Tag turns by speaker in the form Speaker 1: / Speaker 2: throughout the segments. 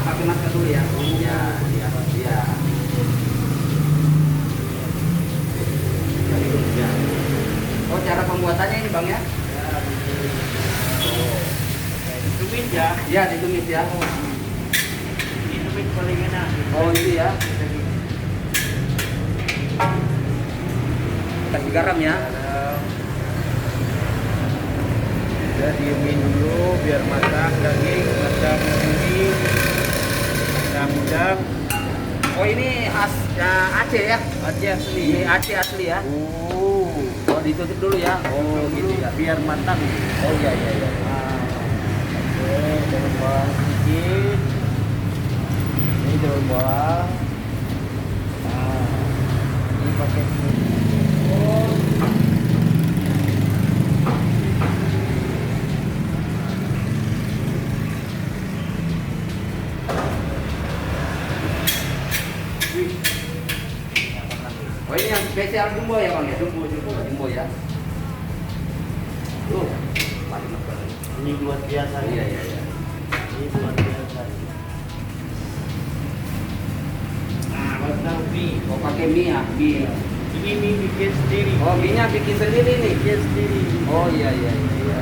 Speaker 1: pakai masker dulu ya. Iya, iya, iya. Ya. Oh, cara pembuatannya ini Bang ya?
Speaker 2: Tumis ya?
Speaker 1: Iya, ditumis ya.
Speaker 2: Ditumis paling enak.
Speaker 1: Oh, itu ya. Kasih garam ya.
Speaker 2: Udah diemin dulu biar matang daging, matang ini, matang udang.
Speaker 1: Oh, ini khas Aceh ya?
Speaker 2: Aceh asli.
Speaker 1: Ini Aceh asli ya. Oh, ditutup dulu ya. Oh, gitu ya.
Speaker 2: Biar matang.
Speaker 1: Oh, iya, iya, iya.
Speaker 2: Oke, daun bawang sedikit. Ini daun bawang. Nah, ini pakai oh.
Speaker 1: Oh, ini yang spesial jumbo ya Bang ya? Jumbo ya. Tuh, paling lebar.
Speaker 2: Ini luar biasa.
Speaker 1: Iya, iya, iya.
Speaker 2: Ini luar biasa. Nah, matang mie.
Speaker 1: Oh, pakai mie ya? Mie.
Speaker 2: Ini mie bikin sendiri.
Speaker 1: Oh, mie-nya bikin sendiri nih.
Speaker 2: Bikin sendiri.
Speaker 1: Oh, iya, iya, iya.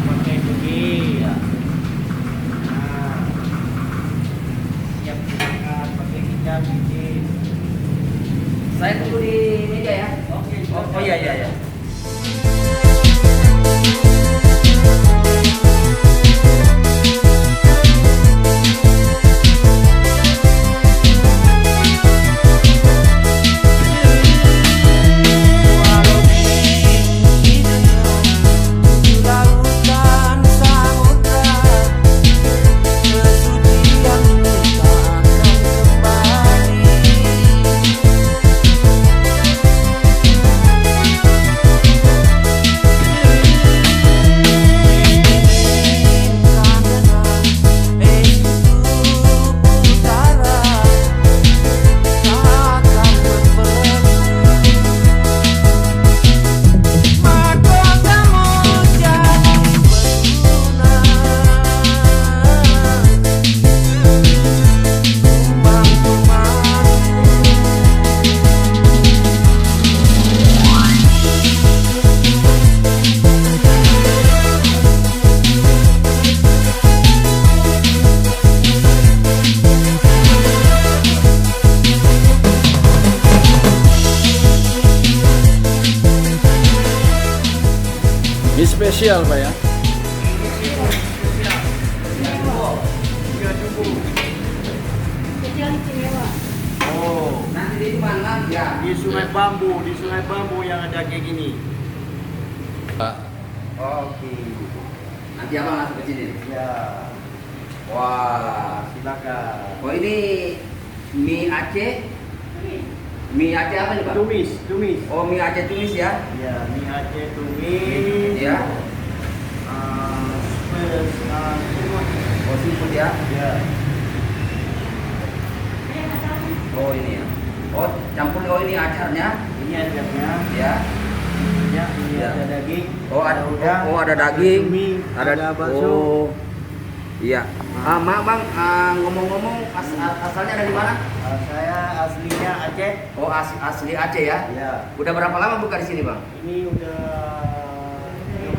Speaker 2: Pakai begini ya. Nah, siap dimakan pakai kicap bikin.
Speaker 1: Saya tunggu di meja ya.
Speaker 2: Oke.
Speaker 1: Oh, iya, iya, iya.
Speaker 2: Ini spesial Pak ya. Oh,
Speaker 1: Nanti di mana ya?
Speaker 2: di Sungai Bambu yang ada kayak gini.
Speaker 1: Oke. Nanti abang langsung ke sini.
Speaker 2: Ya,
Speaker 1: Wah.
Speaker 2: silakan.
Speaker 1: Oh, ini mie Aceh. Mie Aceh apa nih Pak?
Speaker 2: Tumis.
Speaker 1: Oh, mie Aceh tumis ya?
Speaker 2: Ya, mie Aceh tumis.
Speaker 1: Ya.
Speaker 2: Semua.
Speaker 1: Oh, seafood ya?
Speaker 2: Ya.
Speaker 1: Oh, ini ya. Oh, campur. Oh, ini acarnya.
Speaker 2: Ini acaranya.
Speaker 1: Ya.
Speaker 2: Ya, ini
Speaker 1: Ya.
Speaker 2: ada daging.
Speaker 1: Oh, ada
Speaker 2: udang.
Speaker 1: Oh, ada daging.
Speaker 2: Mie, ada bakso.
Speaker 1: Oh. Iya. Maaf Bang, ngomong-ngomong asalnya dari mana?
Speaker 2: Saya aslinya Aceh.
Speaker 1: Oh, asli Aceh ya?
Speaker 2: Ya.
Speaker 1: Udah berapa lama buka di sini, Bang?
Speaker 2: Ini udah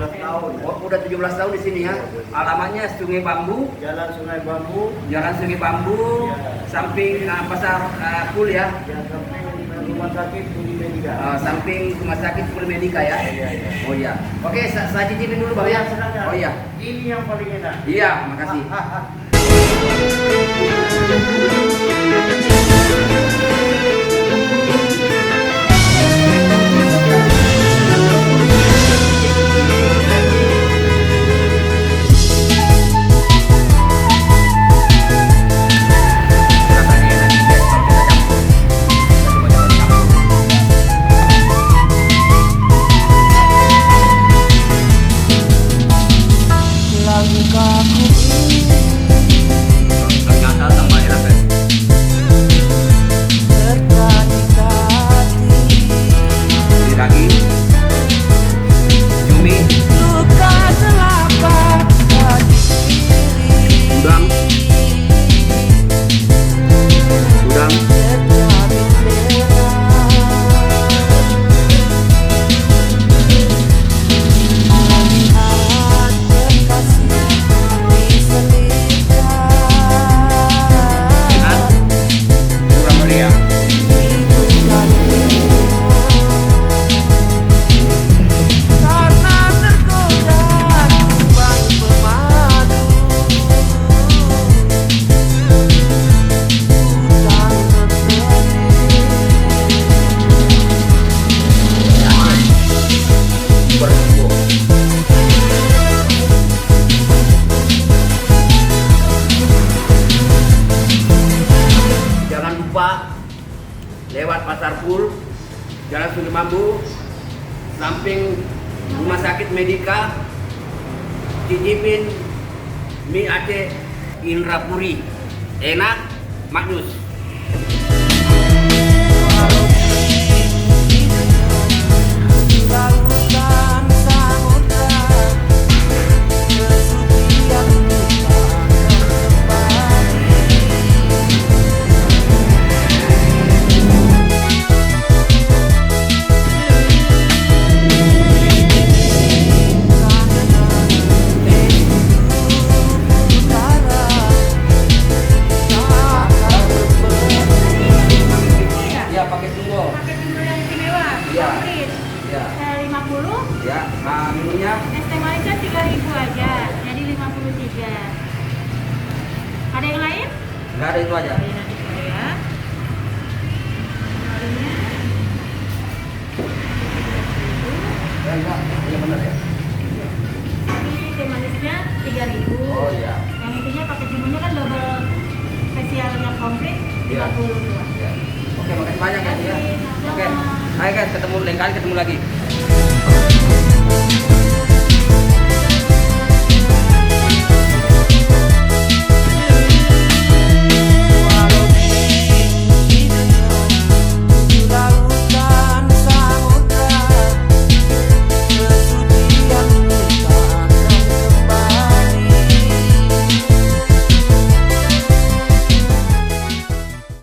Speaker 2: 17 tahun.
Speaker 1: Oh, udah 17 tahun di sini ya. Alamatnya Sungai Bambu,
Speaker 2: Jalan Sungai Bambu.
Speaker 1: Jalan Sungai Bambu,
Speaker 2: Ya.
Speaker 1: samping pasar Pul ya.
Speaker 2: Ya, sampai rumah sakit Budi Medika.
Speaker 1: Samping rumah sakit Pul Medika ya.
Speaker 2: Iya, iya.
Speaker 1: Oh iya. Oke, saya cicipin dulu Bang ya.
Speaker 2: Silakan.
Speaker 1: Oh iya.
Speaker 2: Ini yang paling enak.
Speaker 1: Iya, makasih.
Speaker 3: Langkahku ini
Speaker 1: lewat Pasar Pul, Jalan Suri Bambu, samping Rumah Sakit Medika, cicipin mie Aceh Indrapuri, enak, maknyus.
Speaker 3: Lautan samudra kesucian
Speaker 1: Ya pakai tunggu.
Speaker 4: Pakai timbul yang istimewa.
Speaker 1: Iya.
Speaker 4: Komplit.
Speaker 1: Ya,
Speaker 4: 50.
Speaker 1: ya. Minumnya
Speaker 4: Es teh manisnya 3.000 aja. Jadi 53. Ada yang lain?
Speaker 1: nggak ada itu aja.
Speaker 4: Iya, nanti coba ya. Lainnya.
Speaker 1: Ya, enggak. Ini benar ya.
Speaker 4: Ini teh manisnya 3.000.
Speaker 1: Oh iya.
Speaker 4: Yang intinya pakai timbulnya kan double spesialnya komplit
Speaker 1: Iya.
Speaker 4: 52.
Speaker 1: Ya. Oke, makasih banyak ya.
Speaker 4: Terima kasih.
Speaker 1: Oke.
Speaker 4: Sama-sama.
Speaker 1: Hai guys, ketemu lain kali ketemu lagi.